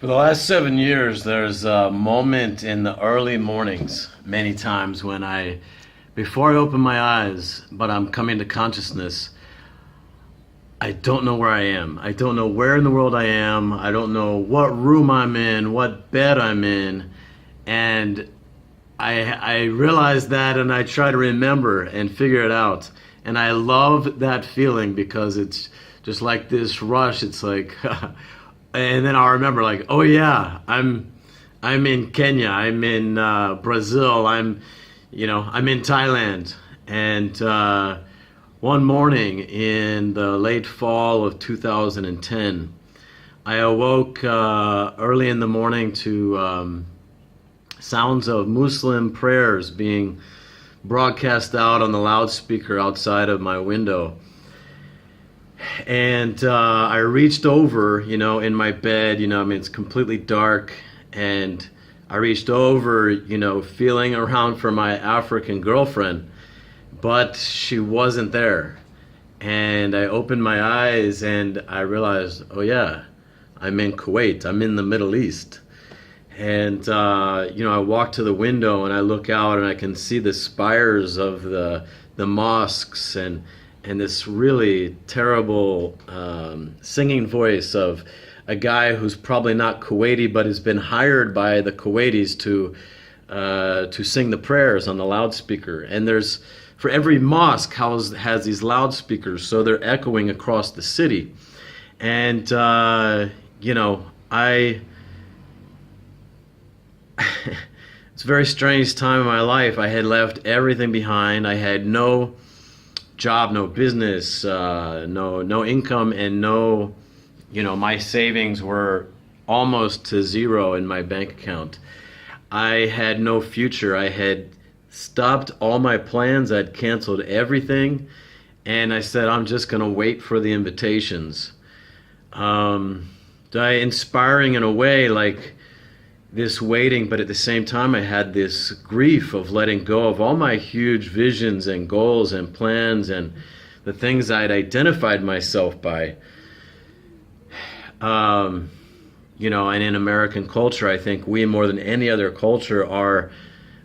For the last 7 years, there's a moment in the early mornings, many times when before I open my eyes, but I'm coming to consciousness, I don't know where I am. I don't know where in the world I am. I don't know what room I'm in, what bed I'm in. And I realize that and I try to remember and figure it out. And I love that feeling because it's just like this rush. It's like, and then I'll remember like, oh yeah, I'm in Kenya. I'm in Brazil. I'm in Thailand. And one morning in the late fall of 2010, I awoke early in the morning to sounds of Muslim prayers being broadcast out on the loudspeaker outside of my window. And I reached over, in my bed, it's completely dark. And I reached over, feeling around for my African girlfriend, but she wasn't there. And I opened my eyes and I realized, oh yeah, I'm in Kuwait. I'm in the Middle East. And, I walk to the window and I look out and I can see the spires of the mosques and this really terrible singing voice of a guy who's probably not Kuwaiti but has been hired by the Kuwaitis to sing the prayers on the loudspeaker. And for every mosque has these loudspeakers, so they're echoing across the city. And, it's a very strange time in my life. I had left everything behind. I had no job, no business, no income, and my savings were almost to zero in my bank account. I had no future. I had stopped all my plans. I'd canceled everything, and I said, I'm just going to wait for the invitations. Inspiring in a way, like this waiting, but at the same time I had this grief of letting go of all my huge visions and goals and plans and the things I'd identified myself by. And in American culture, I think we more than any other culture are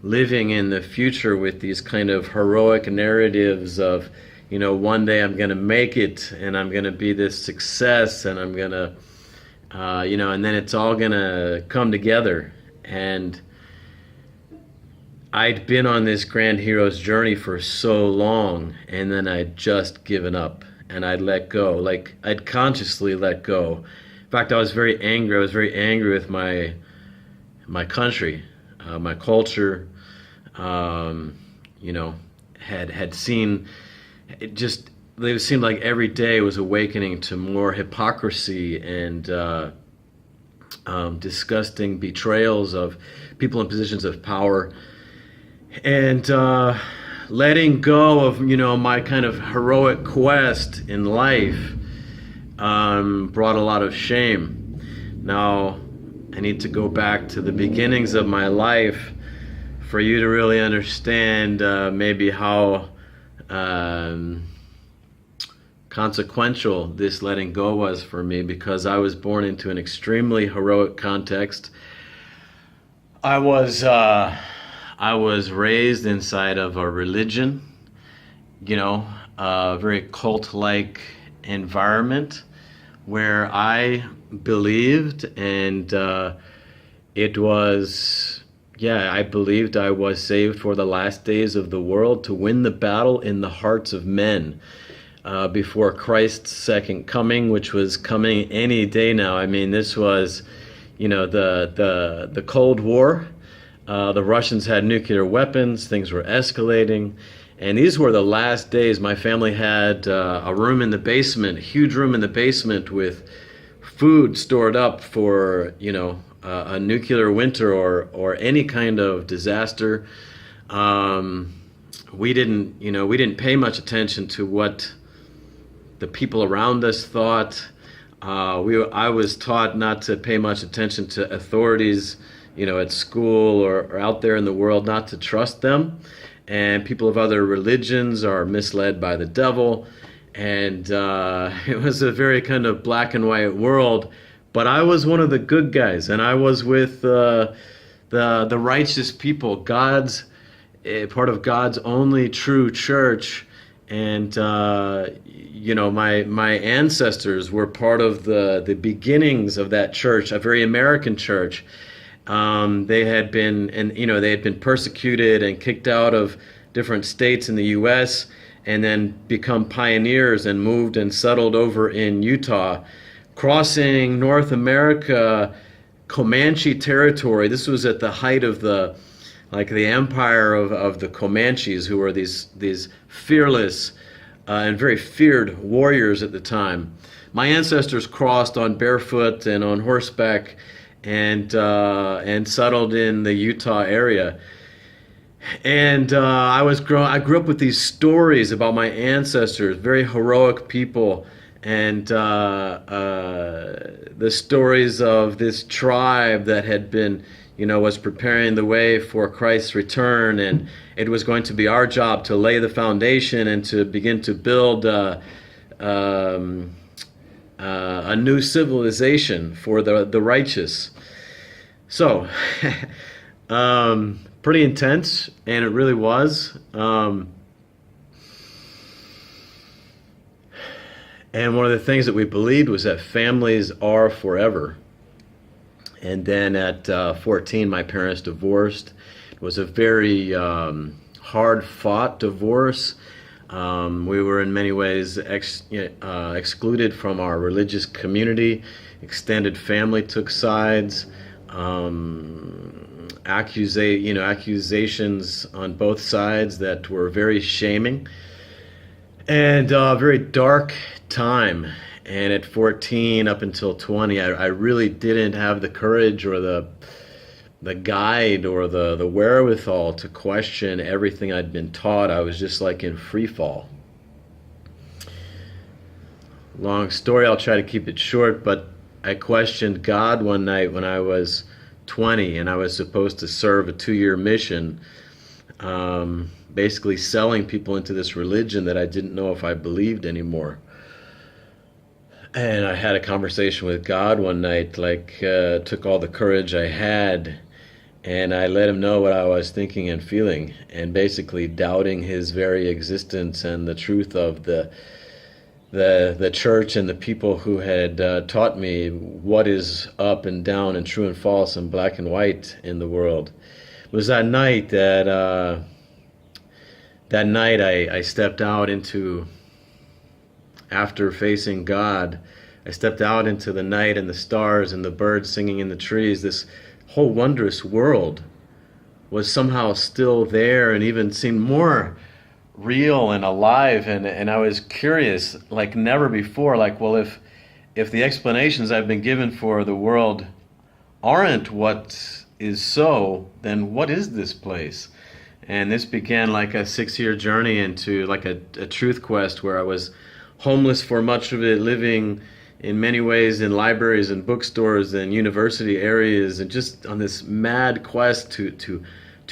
living in the future with these kind of heroic narratives of, one day I'm going to make it and I'm going to be this success and I'm going to and then it's all gonna come together. And I'd been on this grand hero's journey for so long, and then I'd just given up and I'd let go. Like I'd consciously let go. In fact, I was very angry. I was very angry with my country, my culture. Had seen it just. It seemed like every day was awakening to more hypocrisy and disgusting betrayals of people in positions of power, and letting go of my kind of heroic quest in life brought a lot of shame. Now I need to go back to the beginnings of my life for you to really understand maybe how consequential this letting go was for me, because I was born into an extremely heroic context. I was raised inside of a religion, a very cult-like environment where I believed, and it was, I believed I was saved for the last days of the world to win the battle in the hearts of men. Before Christ's second coming, which was coming any day now. I mean, this was, the Cold War. The Russians had nuclear weapons. Things were escalating. And these were the last days. My family had a room in the basement, a huge room in the basement with food stored up for, a nuclear winter or any kind of disaster. We didn't pay much attention to what the people around us thought. I was taught not to pay much attention to authorities, at school or out there in the world, not to trust them. And people of other religions are misled by the devil. And it was a very kind of black and white world. But I was one of the good guys, and I was with the righteous people, God's part of God's only true church. And my ancestors were part of the beginnings of that church, a very American church. They had been persecuted and kicked out of different states in the U.S. and then become pioneers and moved and settled over in Utah, crossing North America, Comanche territory. This was at the height of the empire of the Comanches, who were these fearless and very feared warriors at the time. My ancestors crossed on barefoot and on horseback and settled in the Utah area. And I grew up with these stories about my ancestors, very heroic people, and the stories of this tribe that had been, was preparing the way for Christ's return, and it was going to be our job to lay the foundation and to begin to build a new civilization for the righteous. So, pretty intense, and it really was. And one of the things that we believed was that families are forever. And then at 14, my parents divorced. It was a very hard-fought divorce. We were in many ways excluded from our religious community. Extended family took sides. Accusations on both sides that were very shaming. And a very dark time. And at 14 up until 20, I really didn't have the courage or the guide or the wherewithal to question everything I'd been taught. I was just like in free fall. Long story, I'll try to keep it short, but I questioned God one night when I was 20, and I was supposed to serve a 2-year mission, basically selling people into this religion that I didn't know if I believed anymore. And I had a conversation with God one night, took all the courage I had, and I let him know what I was thinking and feeling, and basically doubting his very existence and the truth of the church and the people who had taught me what is up and down and true and false and black and white in the world. It was that night I stepped out into, after facing God, I stepped out into the night and the stars and the birds singing in the trees. This whole wondrous world was somehow still there and even seemed more real and alive, and I was curious like never before, if the explanations I've been given for the world aren't what is so, then what is this place? And this began like a 6-year journey into like a truth quest where I was homeless for much of it, living in many ways in libraries and bookstores and university areas, and just on this mad quest to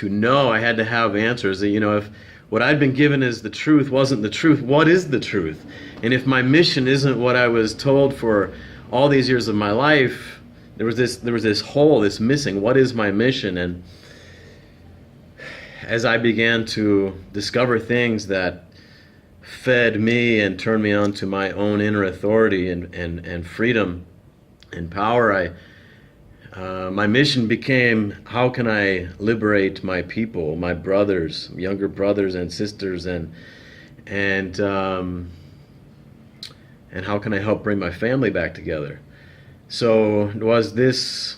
know. I had to have answers. If what I'd been given as the truth wasn't the truth, what is the truth? And if my mission isn't what I was told for all these years of my life, there was this hole, this missing. What is my mission? And as I began to discover things that fed me and turned me on to my own inner authority and freedom and power, my mission became, how can I liberate my people, my brothers, younger brothers and sisters, and how can I help bring my family back together? So it was this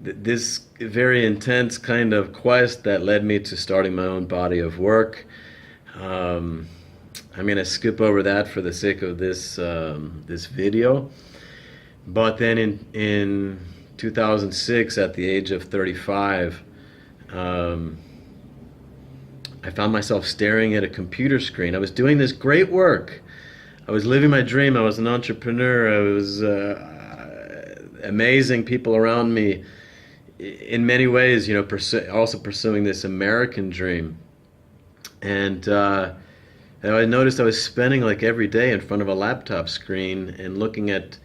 very intense kind of quest that led me to starting my own body of work. I'm going to skip over that for the sake of this video. But then in 2006, at the age of 35, I found myself staring at a computer screen. I was doing this great work. I was living my dream. I was an entrepreneur. I was amazing people around me in many ways, also pursuing this American dream. And I noticed I was spending like every day in front of a laptop screen and looking at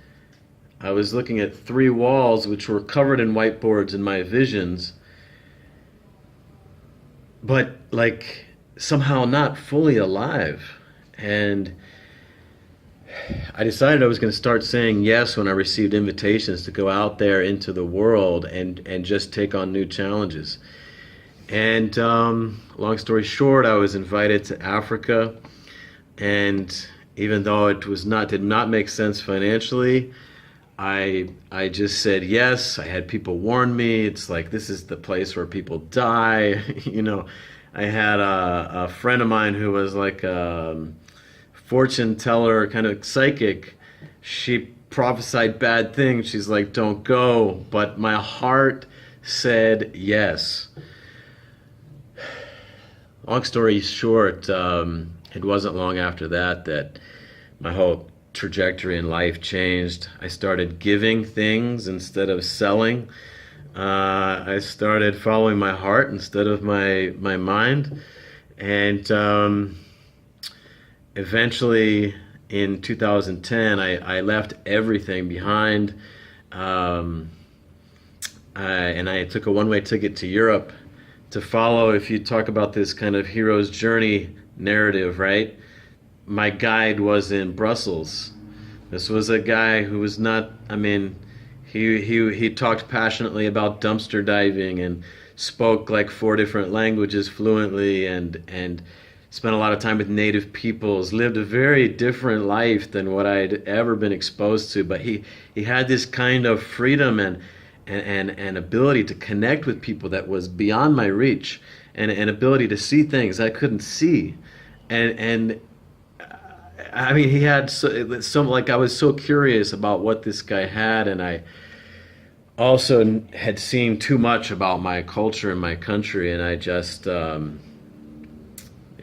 I was looking at three walls which were covered in whiteboards in my visions, but like somehow not fully alive. And I decided I was going to start saying yes when I received invitations to go out there into the world and just take on new challenges. And long story short, I was invited to Africa, and even though it was not did not make sense financially, I just said yes. I had people warn me. It's like, this is the place where people die. I had a friend of mine who was like a fortune teller, kind of psychic. She prophesied bad things. She's like, don't go. But my heart said yes. Long story short, it wasn't long after that my whole trajectory in life changed. I started giving things instead of selling. I started following my heart instead of my mind. And eventually in 2010, I left everything behind. And I took a one-way ticket to Europe to follow, if you talk about this kind of hero's journey narrative, right? My guide was in Brussels. This was a guy who was not, he talked passionately about dumpster diving and spoke like 4 different languages fluently and spent a lot of time with native peoples, lived a very different life than what I'd ever been exposed to. But he had this kind of freedom and ability to connect with people that was beyond my reach, and ability to see things I couldn't see. And he had so like, I was so curious about what this guy had, and I also had seen too much about my culture and my country, and I just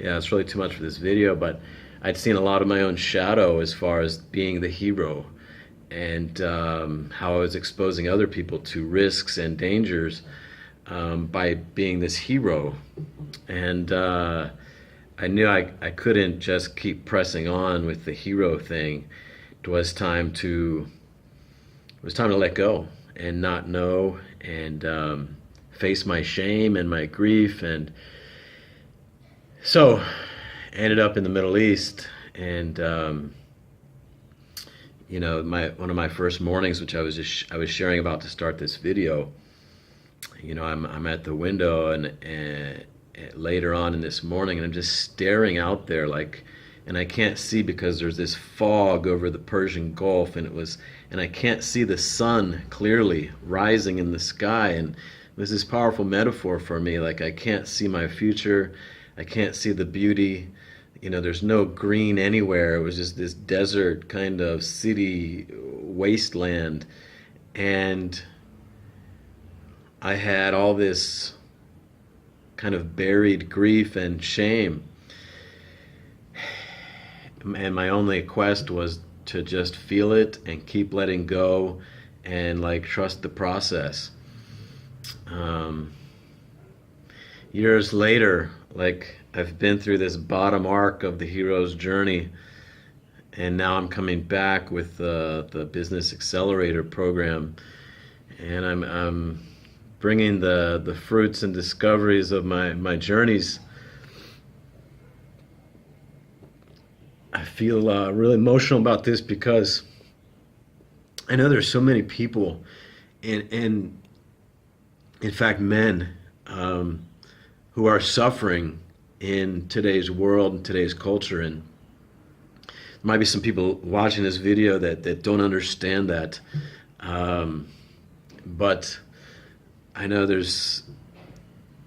it's really too much for this video, but I'd seen a lot of my own shadow as far as being the hero, and how I was exposing other people to risks and dangers by being this hero. And I knew I couldn't just keep pressing on with the hero thing. It was time to let go and not know, and face my shame and my grief. And so I ended up in the Middle East, and one of my first mornings, which I was sharing about to start this video. I'm at the window, and later on in this morning, and I'm just staring out there, and I can't see because there's this fog over the Persian Gulf, and I can't see the sun clearly rising in the sky. And it was this powerful metaphor for me, like, I can't see my future, I can't see the beauty. There's no green anywhere. It was just this desert kind of city wasteland. And I had all this kind of buried grief and shame. And my only quest was to just feel it and keep letting go and trust the process. Years later, I've been through this bottom arc of the hero's journey, and now I'm coming back with the Business Accelerator program, and I'm bringing the fruits and discoveries of my journeys. I feel really emotional about this because I know there's so many people, and in fact men, who are suffering in today's world and today's culture. And there might be some people watching this video that don't understand that, but I know there's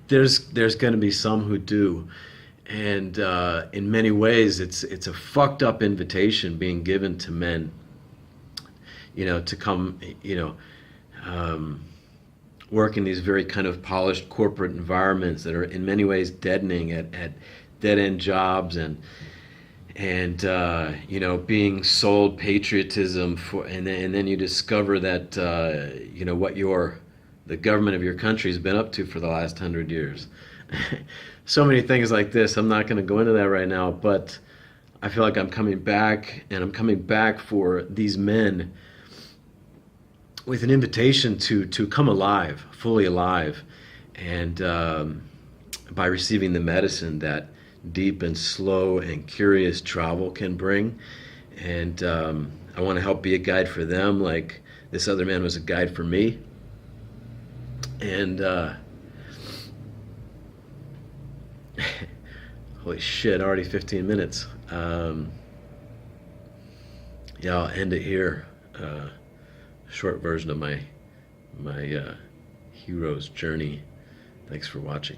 going to be some who do. And in many ways, it's a fucked up invitation being given to men, to come, work in these very kind of polished corporate environments that are in many ways deadening, at dead-end jobs, and being sold patriotism and then you discover that what the government of your country has been up to for the last 100 years. So many things like this. I'm not going to go into that right now, but I feel like I'm coming back, and I'm coming back for these men with an invitation to come alive, fully alive, and by receiving the medicine that deep and slow and curious travel can bring. And I want to help be a guide for them, like this other man was a guide for me. And holy shit, already 15 minutes. Yeah, I'll end it here. Short version of my hero's journey. Thanks for watching.